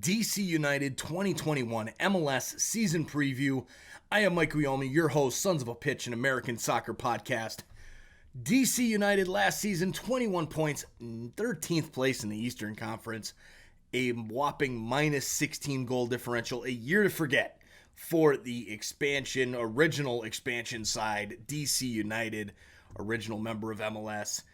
DC United 2021 MLS season preview. I am Mike Guillaume, your host, Sons of a Pitch, an American soccer podcast. DC United last season, 21 points, 13th place in the Eastern Conference, a whopping minus 16 goal differential, a year to forget for the original expansion side, DC United, original member of MLS.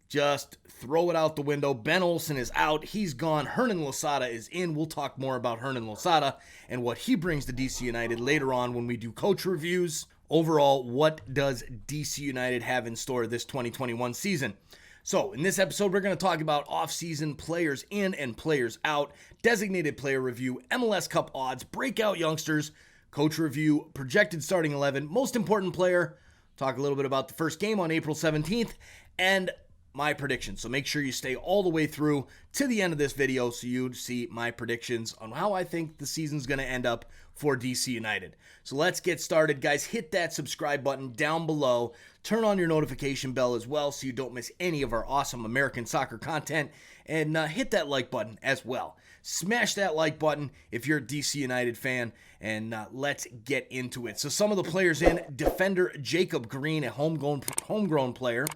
Just throw it out the window. Ben Olsen is out. He's gone. Hernan Losada is in. We'll talk more about Hernan Losada and what he brings to DC United later on when we do coach reviews. Overall, what does DC United have in store this 2021 season? So, in this episode, we're going to talk about off-season players in and players out, designated player review, MLS Cup odds, breakout youngsters, coach review, projected starting 11, most important player, talk a little bit about the first game on April 17th, and my predictions. So make sure you stay all the way through to the end of this video so you see my predictions on how I think the season's going to end up for DC United. So let's get started, guys. Hit that subscribe button down below. Turn on your notification bell as well so you don't miss any of our awesome American soccer content. And hit that like button as well. Smash that like button if you're a DC United fan, and let's get into it. So some of the players in: defender Jacob Green, a homegrown player.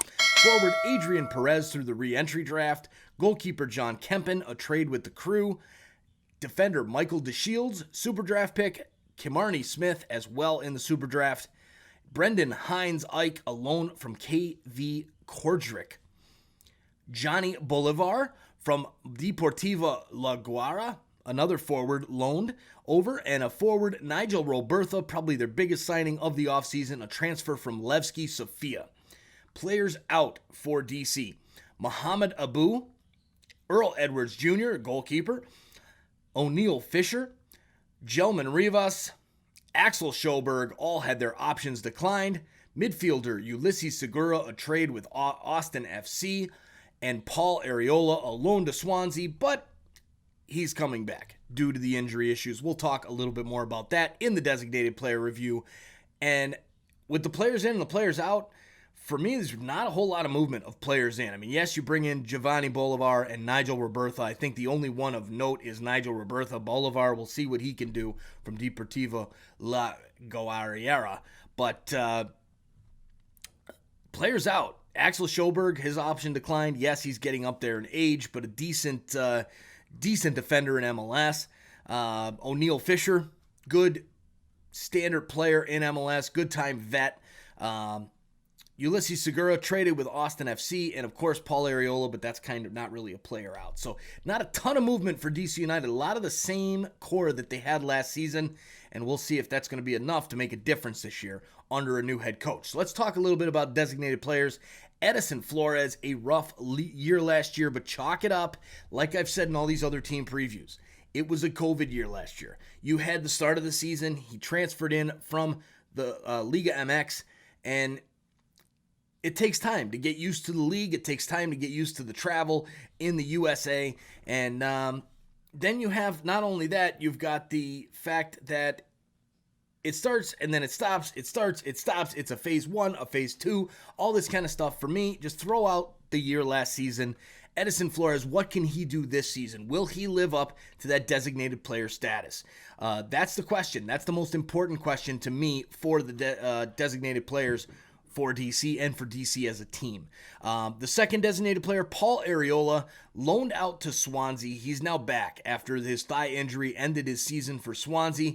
Forward Adrian Perez through the re-entry draft. Goalkeeper John Kempen, a trade with the Crew. Defender Michael DeShields, super draft pick. Kimarni Smith as well in the super draft. Brendan Hines Ike, a loan from KV Kortrijk. Johnny Bolivar from Deportiva La Guara, another forward loaned over. And a forward, Nigel Robertha, probably their biggest signing of the offseason, a transfer from Levski Sofia. Players out for DC: Muhammad Abu, Earl Edwards Jr., goalkeeper, O'Neal Fisher, Gelman Rivas, Axel Sjoberg, all had their options declined. Midfielder Ulysses Segura, a trade with Austin FC, and Paul Arriola, a loan to Swansea, but he's coming back due to the injury issues. We'll talk a little bit more about that in the designated player review. And with the players in and the players out, for me, there's not a whole lot of movement of players in. I mean, yes, you bring in Giovanni Bolivar and Nigel Robertha. I think the only one of note is Nigel Robertha. Bolivar, we'll see what he can do from Deportiva La Guara. But players out. Axel Sjoberg, his option declined. Yes, he's getting up there in age, but a decent defender in MLS. O'Neal Fisher, good standard player in MLS, good time vet. Ulysses Segura traded with Austin FC, and of course Paul Arriola, but that's kind of not really a player out. So not a ton of movement for DC United. A lot of the same core that they had last season, and we'll see if that's going to be enough to make a difference this year under a new head coach. So let's talk a little bit about designated players. Edison Flores, a rough year last year, but chalk it up. Like I've said in all these other team previews, it was a COVID year last year. You had the start of the season. He transferred in from the Liga MX, and it takes time to get used to the league. It takes time to get used to the travel in the USA. And then you have not only that, you've got the fact that it starts and then it stops. It starts, it stops. It's a phase one, a phase two, all this kind of stuff. For me, just throw out the year last season. Edison Flores, what can he do this season? Will he live up to that designated player status? That's the question. That's the most important question to me for the designated players for DC and for DC as a team. The second designated player, Paul Arriola, loaned out to Swansea. He's now back after his thigh injury ended his season for Swansea.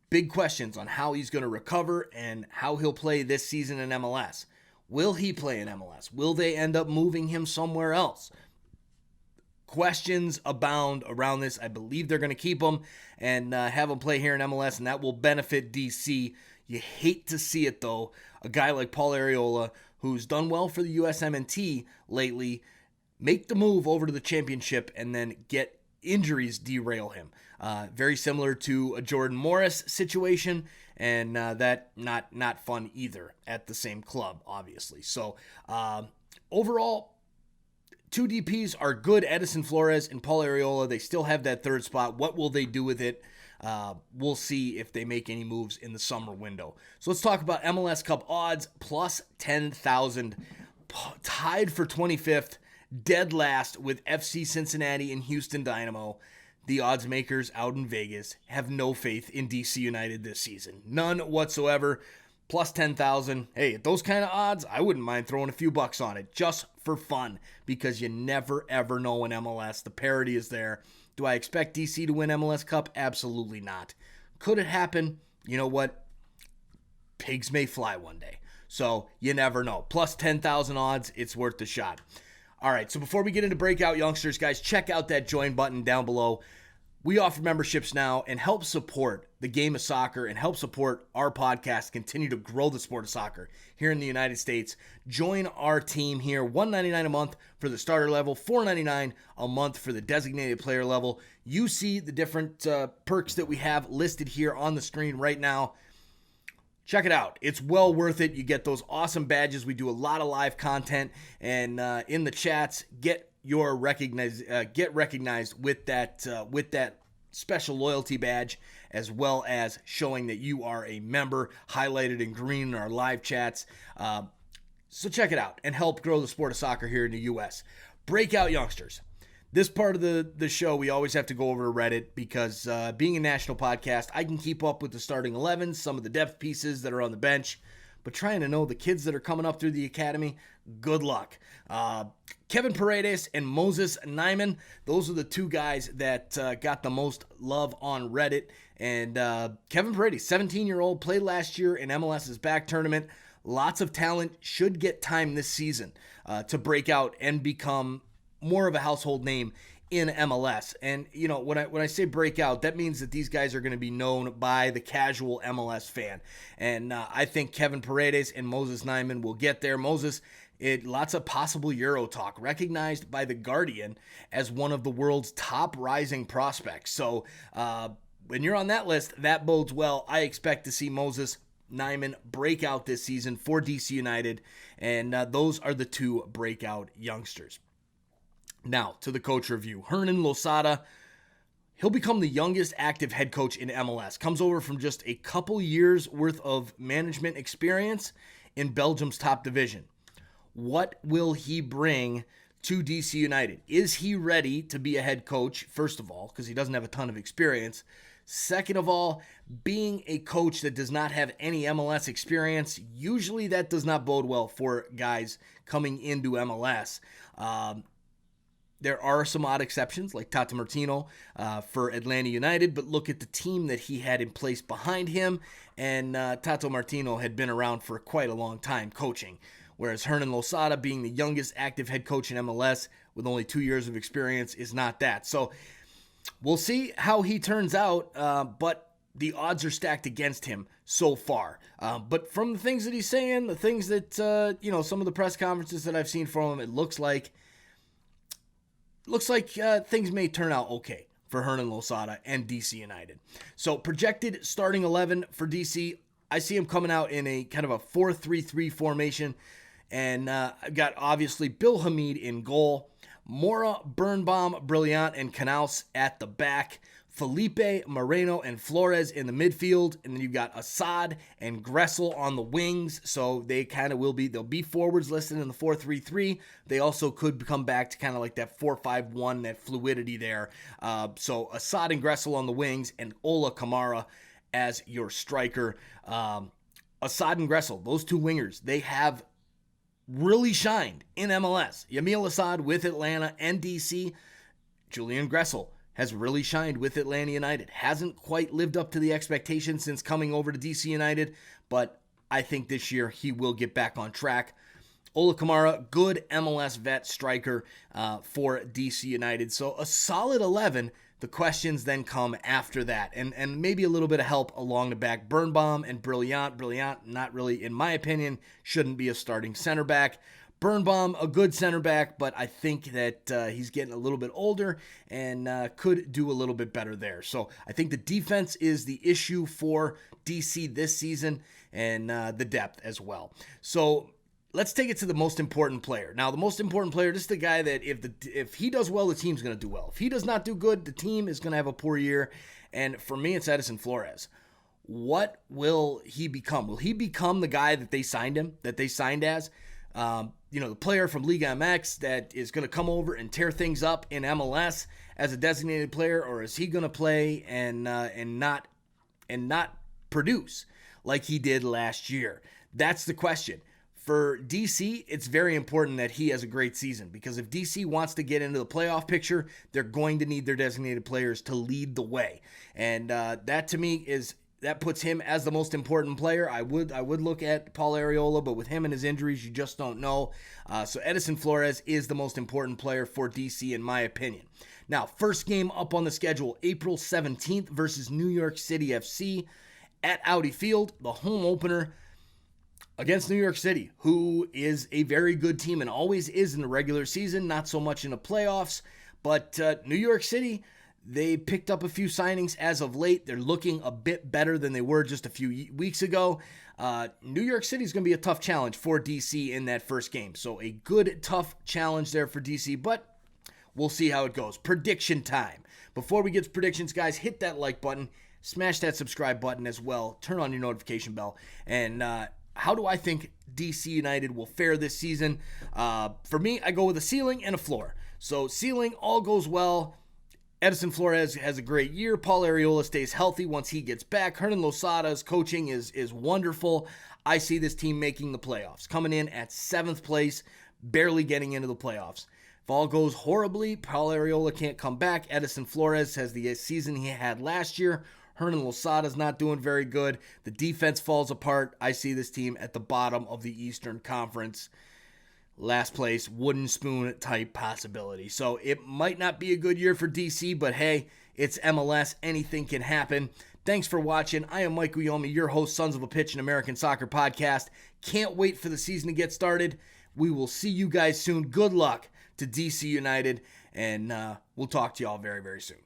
Big questions on how he's going to recover and how he'll play this season in MLS. Will he play in MLS? Will they end up moving him somewhere else? Questions abound around this. I believe they're going to keep him and have him play here in MLS, and that will benefit DC. You hate to see it, though. A guy like Paul Arriola, who's done well for the USMNT lately, make the move over to the championship and then get injuries derail him. Very similar to a Jordan Morris situation, and that not fun either at the same club, obviously. So overall, two DPs are good. Edison Flores and Paul Arriola, they still have that third spot. What will they do with it? We'll see if they make any moves in the summer window. So let's talk about MLS Cup odds, plus 10,000. Tied for 25th, dead last with FC Cincinnati and Houston Dynamo. the odds makers out in Vegas have no faith in DC United this season. None whatsoever. Plus 10,000. Hey, at those kind of odds, I wouldn't mind throwing a few bucks on it just for fun, because you never ever know in MLS. The parity is there. Do I expect DC to win MLS Cup? Absolutely not. Could it happen? You know what? Pigs may fly one day. So you never know. Plus 10,000 odds, it's worth the shot. All right, so before we get into Breakout Youngsters, guys, check out that join button down below. We offer memberships now and help support the game of soccer and help support our podcast continue to grow the sport of soccer here in the United States. Join our team here, $199 a month for the starter level, $499 a month for the designated player level. You see the different perks that we have listed here on the screen right now. Check it out. It's well worth it. You get those awesome badges. We do a lot of live content, and in the chats, get recognized with that special loyalty badge, as well as showing that you are a member, highlighted in green in our live chats. So check it out and help grow the sport of soccer here in the U.S. Breakout Youngsters. This part of the show, we always have to go over to Reddit because being a national podcast, I can keep up with the starting 11s, some of the depth pieces that are on the bench, but trying to know the kids that are coming up through the academy, good luck. Kevin Paredes and Moses Neiman, those are the two guys that got the most love on Reddit. And Kevin Paredes, 17-year-old, played last year in MLS's back tournament. Lots of talent, should get time this season to break out and become more of a household name in MLS. And, you know, when I say breakout, that means that these guys are going to be known by the casual MLS fan. And I think Kevin Paredes and Moses Neiman will get there. Moses, lots of possible Euro talk, recognized by The Guardian as one of the world's top rising prospects. So when you're on that list, that bodes well. I expect to see Moses Neiman break out this season for DC United. And those are the two breakout youngsters. Now, to the coach review. Hernan Losada, he'll become the youngest active head coach in MLS. Comes over from just a couple years worth of management experience in Belgium's top division. What will he bring to DC United? Is he ready to be a head coach, first of all, because he doesn't have a ton of experience? Second of all, being a coach that does not have any MLS experience, usually that does not bode well for guys coming into MLS. There are some odd exceptions, like Tata Martino for Atlanta United, but look at the team that he had in place behind him, and Tata Martino had been around for quite a long time coaching, whereas Hernan Losada, being the youngest active head coach in MLS with only 2 years of experience, is not that. So we'll see how he turns out, but the odds are stacked against him so far. But from the things that he's saying, the things that, some of the press conferences that I've seen from him, it looks like things may turn out okay for Hernan Losada and DC United. So projected starting 11 for DC, I see him coming out in a kind of a 4-3-3 formation. And I've got obviously Bill Hamid in goal, Mora, Birnbaum, Brilliant, and Canals at the back, Felipe, Moreno, and Flores in the midfield, and then you've got Assad and Gressel on the wings, so they kind of they'll be forwards listed in the 4-3-3. They also could come back to kind of like that 4-5-1, that fluidity there. So Assad and Gressel on the wings, and Ola Kamara as your striker. Assad and Gressel, those two wingers, they have really shined in MLS. Yamil Assad with Atlanta and DC. Julian Gressel has really shined with Atlanta United. Hasn't quite lived up to the expectations since coming over to DC United, but I think this year he will get back on track. Ola Kamara, good MLS vet striker for DC United. So a solid 11. The questions then come after that, and maybe a little bit of help along the back. Birnbaum and Brilliant. Brilliant, not really, in my opinion, shouldn't be a starting center back. Birnbaum, a good center back, but I think that he's getting a little bit older and could do a little bit better there. So I think the defense is the issue for DC this season, and the depth as well. So let's take it to the most important player. Now, the most important player, this is the guy that if he does well, the team's going to do well. If he does not do good, the team is going to have a poor year. And for me, it's Edison Flores. What will he become? Will he become the guy that they signed as? The player from Liga MX that is going to come over and tear things up in MLS as a designated player, or is he going to play and not produce like he did last year? That's the question. For DC, it's very important that he has a great season, because if DC wants to get into the playoff picture, they're going to need their designated players to lead the way. And that to me that puts him as the most important player. I would look at Paul Arriola, but with him and his injuries, you just don't know. So Edison Flores is the most important player for DC, in my opinion. Now, first game up on the schedule, April 17th versus New York City FC at Audi Field, the home opener against New York City, who is a very good team and always is in the regular season, not so much in the playoffs. But New York City, they picked up a few signings as of late. They're looking a bit better than they were just a few weeks ago. New York City is going to be a tough challenge for DC in that first game. So a good, tough challenge there for DC, but we'll see how it goes. Prediction time. Before we get to predictions, guys, hit that like button, smash that subscribe button as well, turn on your notification bell, and how do I think DC United will fare this season? For me, I go with a ceiling and a floor. So ceiling, all goes well. Edison Flores has a great year. Paul Arriola stays healthy once he gets back. Hernan Losada's coaching is wonderful. I see this team making the playoffs, coming in at 7th place, barely getting into the playoffs. If all goes horribly, Paul Arriola can't come back. Edison Flores has the season he had last year. Hernan Losada's not doing very good. The defense falls apart. I see this team at the bottom of the Eastern Conference. Last place, wooden spoon type possibility. So it might not be a good year for DC, but hey, it's MLS. Anything can happen. Thanks for watching. I am Mike Guillaume, your host, Sons of a Pitch, an American Soccer Podcast. Can't wait for the season to get started. We will see you guys soon. Good luck to DC United, and we'll talk to y'all very, very soon.